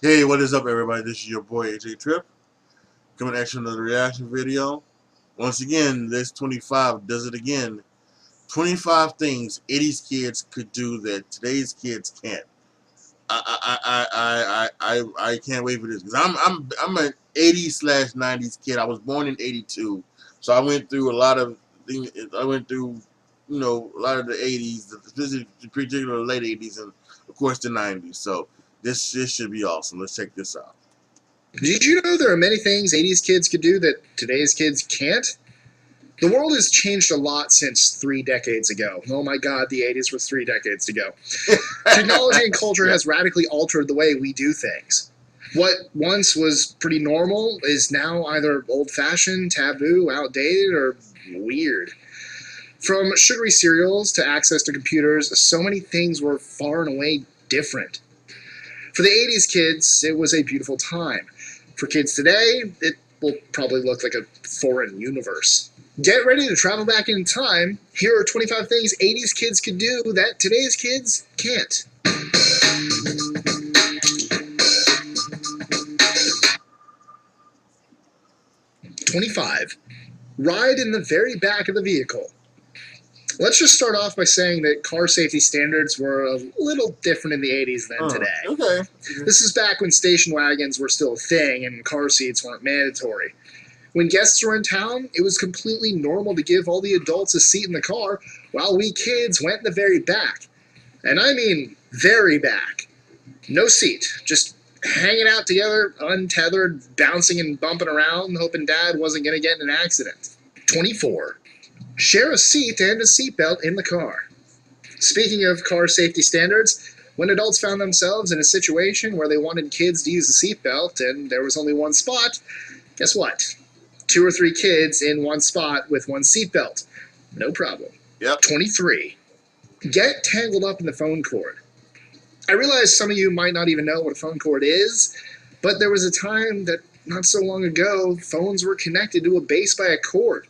Hey, what is up, everybody? This is your boy AJ Trip coming at you with another reaction video. Once again, this 25 does it again. 25 things 80s kids could do that today's kids can't. I can't wait for this because I'm an 80s/90s kid. I was born in '82, so I went through a lot of things. I went through, a lot of the '80s, particularly the late '80s, and of course the '90s. So this should be awesome. Let's check this out. Did you know there are many things 80s kids could do that today's kids can't? The world has changed a lot since 3 decades ago. Oh my god, the 80s was 3 decades ago. Technology and culture has radically altered the way we do things. What once was pretty normal is now either old-fashioned, taboo, outdated, or weird. From sugary cereals to access to computers, so many things were far and away different. For the 80s kids, it was a beautiful time. For kids today, it will probably look like a foreign universe. Get ready to travel back in time. Here are 25 things 80s kids could do that today's kids can't. #25. Ride in the very back of the vehicle. Let's just start off by saying that car safety standards were a little different in the 80s than today. Okay. This is back when station wagons were still a thing and car seats weren't mandatory. When guests were in town, it was completely normal to give all the adults a seat in the car while we kids went in the very back. And I mean very back. No seat, just hanging out together, untethered, bouncing and bumping around, hoping Dad wasn't going to get in an accident. #24. Share a seat and a seatbelt in the car. Speaking of car safety standards, when adults found themselves in a situation where they wanted kids to use the seatbelt and there was only one spot, guess what? 2 or 3 kids in one spot with one seatbelt. No problem. Yep. #23. Get tangled up in the phone cord. I realize some of you might not even know what a phone cord is, but there was a time that not so long ago, phones were connected to a base by a cord.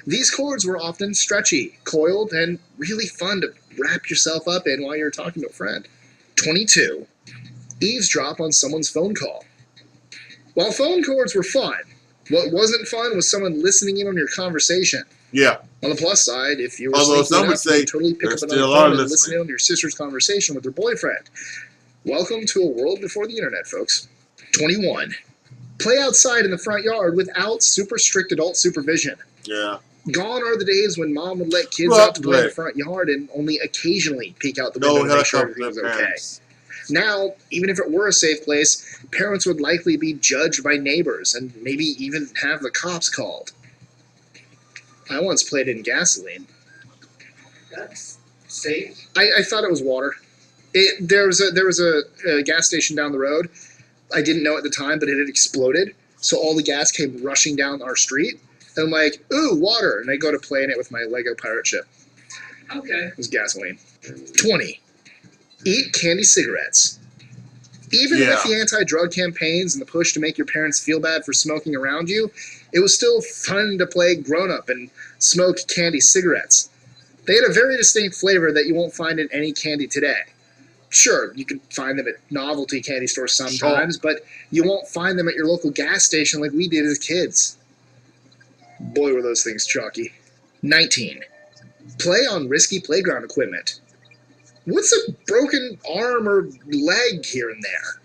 These cords were often stretchy, coiled, and really fun to wrap yourself up in while you're talking to a friend. #22. Eavesdrop on someone's phone call. While phone cords were fun, what wasn't fun was someone listening in on your conversation. Yeah. On the plus side, if you were Although sneaky some would enough, you say could totally pick there's up still another a lot phone of and listen listening. in on your sister's conversation with her boyfriend. Welcome to a world before the internet, folks. #21. Play outside in the front yard without super strict adult supervision. Yeah. Gone are the days when mom would let kids out to play in the front yard and only occasionally peek out the window to make sure everything was okay. Now, even if it were a safe place, parents would likely be judged by neighbors and maybe even have the cops called. I once played in gasoline. That's safe. I thought it was water. There was a gas station down the road. I didn't know at the time, but it had exploded. So all the gas came rushing down our street. And I'm like, ooh, water. And I go to play in it with my Lego pirate ship. Okay. It was gasoline. #20. Eat candy cigarettes. Even with the anti-drug campaigns and the push to make your parents feel bad for smoking around you, it was still fun to play grown-up and smoke candy cigarettes. They had a very distinct flavor that you won't find in any candy today. Sure, you can find them at novelty candy stores sometimes, but you won't find them at your local gas station like we did as kids. Boy, were those things chalky. #19. Play on risky playground equipment. What's a broken arm or leg here and there?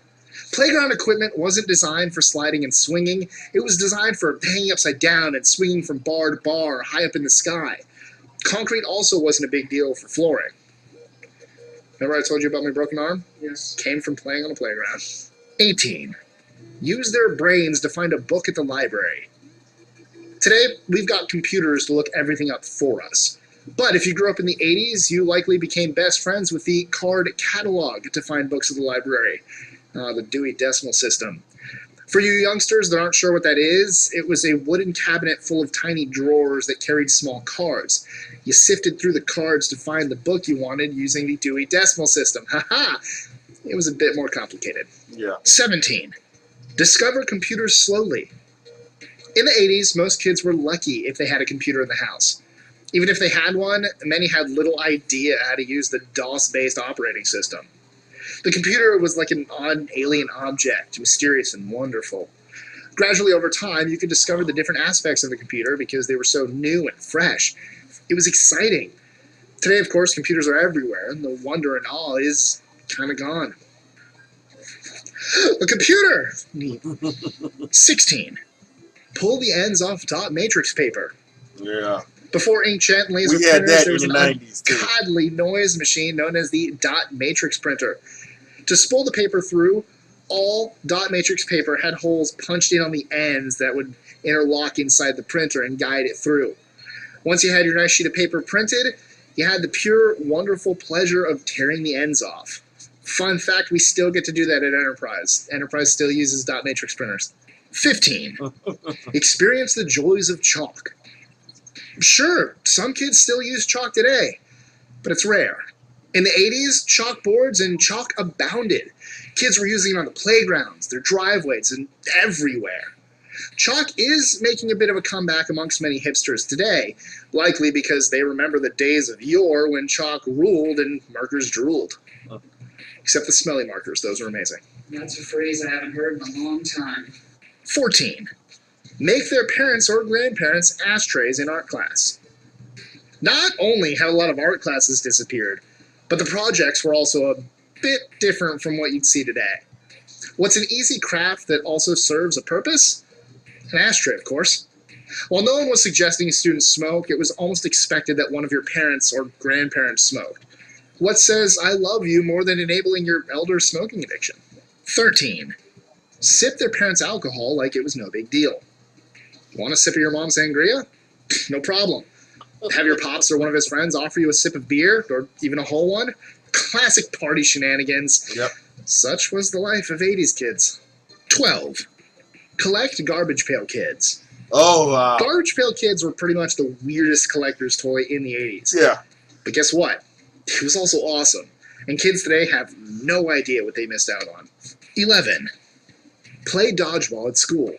Playground equipment wasn't designed for sliding and swinging. It was designed for hanging upside down and swinging from bar to bar high up in the sky. Concrete also wasn't a big deal for flooring. Remember I told you about my broken arm? Yes. Came from playing on a playground. 18. Use their brains to find a book at the library. Today, we've got computers to look everything up for us. But if you grew up in the 80s, you likely became best friends with the card catalog to find books at the library. The Dewey Decimal System. For you youngsters that aren't sure what that is, it was a wooden cabinet full of tiny drawers that carried small cards. You sifted through the cards to find the book you wanted using the Dewey Decimal System. Haha! It was a bit more complicated. Yeah. 17. Discover computers slowly. In the 80s, most kids were lucky if they had a computer in the house. Even if they had one, many had little idea how to use the DOS-based operating system. The computer was like an odd alien object, mysterious and wonderful. Gradually over time, you could discover the different aspects of the computer because they were so new and fresh. It was exciting. Today, of course, computers are everywhere, and the wonder and awe is kind of gone. A computer! Neat. 16. Pull the ends off dot matrix paper. Yeah. Before inkjet and laser We had printers, that there in was the an 90s, too. ungodly noise machine known as the dot matrix printer. To spool the paper through, all dot matrix paper had holes punched in on the ends that would interlock inside the printer and guide it through. Once you had your nice sheet of paper printed, you had the pure, wonderful pleasure of tearing the ends off. Fun fact, we still get to do that at Enterprise. Enterprise still uses dot matrix printers. 15. Experience the joys of chalk. Sure, some kids still use chalk today, but it's rare. In the 80s, chalkboards and chalk abounded. Kids were using it on the playgrounds, their driveways, and everywhere. Chalk is making a bit of a comeback amongst many hipsters today, likely because they remember the days of yore when chalk ruled and markers drooled. Except the smelly markers, those were amazing. That's a phrase I haven't heard in a long time. 14. Make their parents or grandparents ashtrays in art class. Not only have a lot of art classes disappeared, but the projects were also a bit different from what you'd see today. What's an easy craft that also serves a purpose? An ashtray, of course. While no one was suggesting students smoke, it was almost expected that one of your parents or grandparents smoked. What says I love you more than enabling your elder's smoking addiction? 13. Sip their parents' alcohol like it was no big deal. Want a sip of your mom's sangria? No problem. Have your pops or one of his friends offer you a sip of beer, or even a whole one? Classic party shenanigans. Yep. Such was the life of 80s kids. 12. Collect garbage pail kids. Oh, wow. Garbage pail kids were pretty much the weirdest collector's toy in the 80s. Yeah. But guess what? It was also awesome. And kids today have no idea what they missed out on. 11. Play dodgeball at school.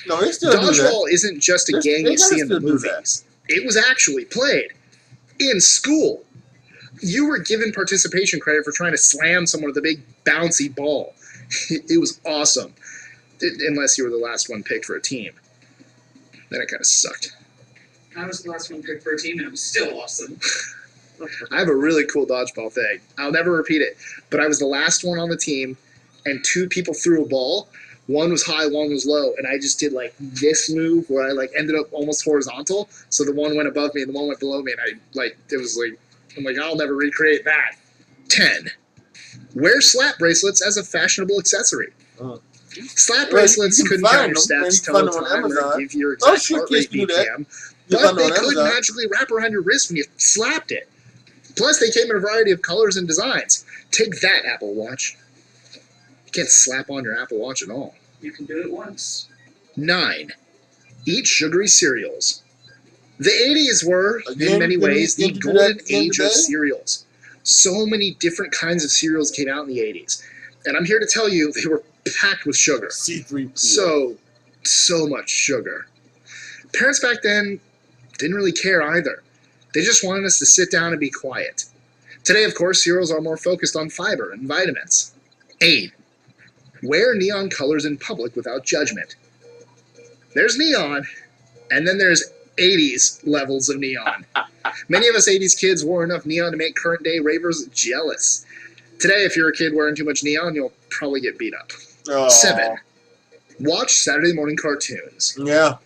No, they still do that. Dodgeball isn't just a game They you see gotta in the still do that. movies. It was actually played in school. You were given participation credit for trying to slam someone with a big bouncy ball. It was awesome. Unless you were the last one picked for a team. Then it kind of sucked. I was the last one picked for a team, and it was still awesome. I have a really cool dodgeball thing. I'll never repeat it. But I was the last one on the team, and two people threw a ball. One was high, one was low, and I just did like this move where I like ended up almost horizontal. So the one went above me and the one went below me, and I'm like, I'll never recreate that. 10. Wear slap bracelets as a fashionable accessory. Slap Well, bracelets you can couldn't count find your them, and steps, you can tell find the them on time, or Amazon. give your Oh, exact shit, heart rate kids do that. BPM. You But find they them on could Amazon. magically wrap around your wrist when you slapped it. Plus, they came in a variety of colors and designs. Take that, Apple Watch. You can't slap on your Apple Watch at all. You can do it once. 9. Eat sugary cereals. The 80s were, Again, in many can we ways, the do that golden again age of today? cereals. So many different kinds of cereals came out in the 80s. And I'm here to tell you, they were packed with sugar. C3PO. So much sugar. Parents back then didn't really care either. They just wanted us to sit down and be quiet. Today, of course, cereals are more focused on fiber and vitamins. 8. Wear neon colors in public without judgment. There's neon, and then there's 80s levels of neon. Many of us 80s kids wore enough neon to make current day ravers jealous. Today, if you're a kid wearing too much neon, you'll probably get beat up. Oh. 7. Watch Saturday morning cartoons. Yeah.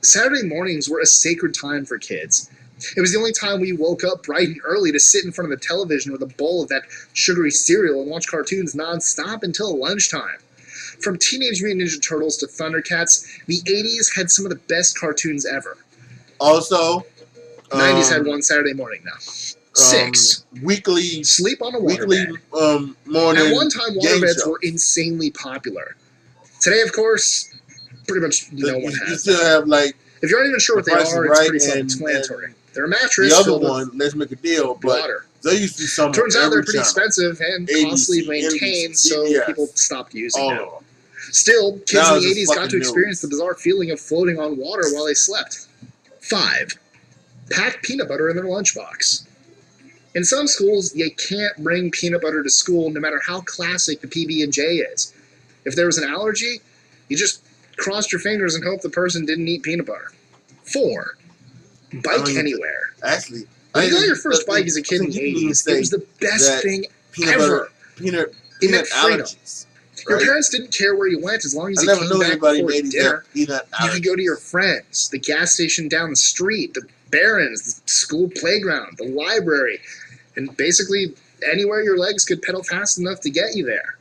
Saturday mornings were a sacred time for kids. It was the only time we woke up bright and early to sit in front of the television with a bowl of that sugary cereal and watch cartoons non-stop until lunchtime. From Teenage Mutant Ninja Turtles to Thundercats, the 80s had some of the best cartoons ever. Also, 90s had one Saturday morning now. 6. Weekly Sleep on a waterbed. morning. At one time, game waterbeds show. were insanely popular. Today, of course, pretty much no one You has still them. have like If you're not even sure what The they Price is are, it's Right pretty and- self-explanatory. They're a mattress the other filled with one. Let's make a deal, but water. they used to be some. Turns out they're every pretty channel. expensive and 80s, costly to maintain, so CBS. people stopped using All them. of them. Still, kids Now in the it's 80s just got to fucking experience the news. bizarre feeling of floating on water while they slept. 5. Pack peanut butter in their lunchbox. In some schools, you can't bring peanut butter to school no matter how classic the PB&J is. If there was an allergy, you just crossed your fingers and hoped the person didn't eat peanut butter. 4. Bike anywhere. Actually, when you got your first bike as a kid in the 80s, it was the best thing ever. Peanut allergies. Your parents didn't care where you went as long as you came back before dinner. You could go to your friends, the gas station down the street, the Barron's, the school playground, the library, and basically anywhere your legs could pedal fast enough to get you there.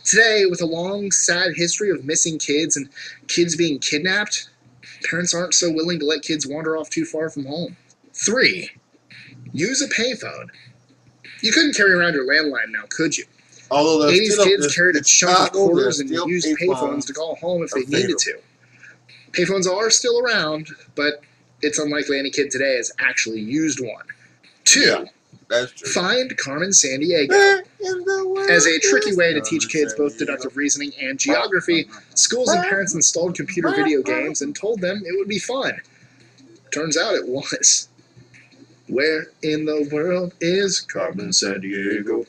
Today, with a long, sad history of missing kids and kids being kidnapped, parents aren't so willing to let kids wander off too far from home. 3. Use a payphone. You couldn't carry around your landline now, could you? Although 80s kids carried a chunk of quarters and used payphones to call home if they needed to. Payphones are still around, but it's unlikely any kid today has actually used one. 2. Yeah, that's true. Find Carmen Sandiego. As a tricky way to teach kids both deductive reasoning and geography, schools and parents installed computer video games and told them it would be fun. Turns out it was. Where in the world is Carmen Sandiego?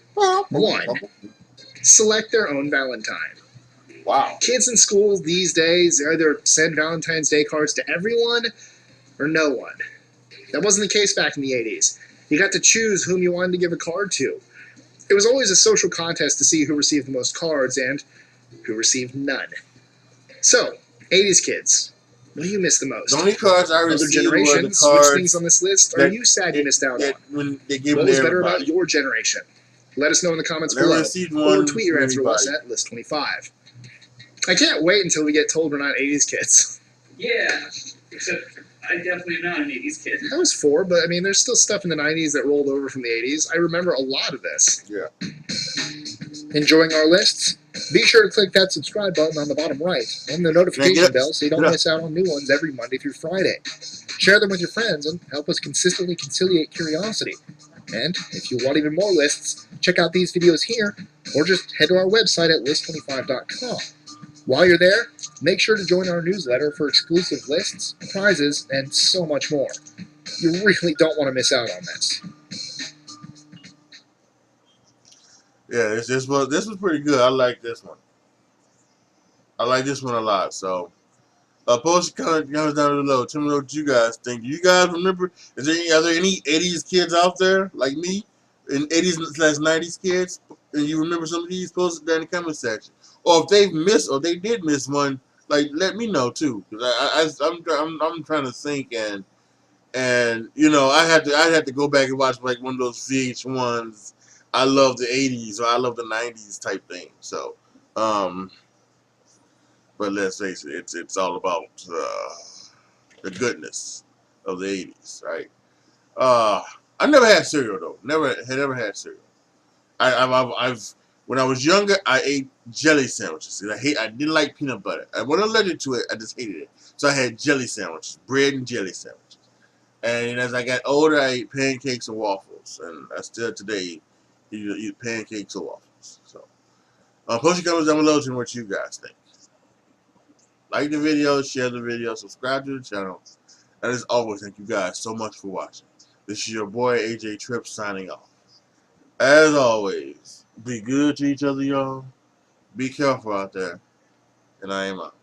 1. Select their own Valentine. Wow. Kids in schools these days either send Valentine's Day cards to everyone or no one. That wasn't the case back in the 80s. You got to choose whom you wanted to give a card to. It was always a social contest to see who received the most cards and who received none. So, 80s kids, what do you miss the most? The only cards I received were the cards. Which things on this list are you sad you missed out on? When they gave what was better about your generation? Let us know in the comments below, or tweet your answer to us at List25. I can't wait until we get told we're not 80s kids. Yeah, except I definitely am not an 80s kid. I was 4, but I mean, there's still stuff in the 90s that rolled over from the 80s. I remember a lot of this. Yeah. Enjoying our lists? Be sure to click that subscribe button on the bottom right and the notification bell so you don't miss out on new ones every Monday through Friday. Share them with your friends and help us consistently conciliate curiosity. And if you want even more lists, check out these videos here or just head to our website at list25.com. While you're there, make sure to join our newsletter for exclusive lists, prizes, and so much more. You really don't want to miss out on this. Yeah, this was pretty good. I like this one. I like this one a lot. So, post your comments down below. Tell me what you guys think. Do you guys remember? Are there any 80s kids out there like me, in 80s/90s kids, and you remember some of these? Post it down in the comment section. Or if they've missed, or they did miss one, like let me know too. Cause I'm trying to think and you know I had to go back and watch like one of those VH1s. I love the 80s or I love the 90s type thing. So, but let's face it, it's all about the goodness of the 80s, right? I never had cereal though. Never had cereal. I've when I was younger, I ate jelly sandwiches. I didn't like peanut butter. I wasn't allergic to it. I just hated it. So I had jelly sandwiches, bread and jelly sandwiches. And as I got older, I ate pancakes and waffles. And I still today eat pancakes or waffles. So, post your comments down below to what you guys think. Like the video, share the video, subscribe to the channel. And as always, thank you guys so much for watching. This is your boy AJ Tripp signing off. As always, be good to each other, y'all. Be careful out there. And I am out.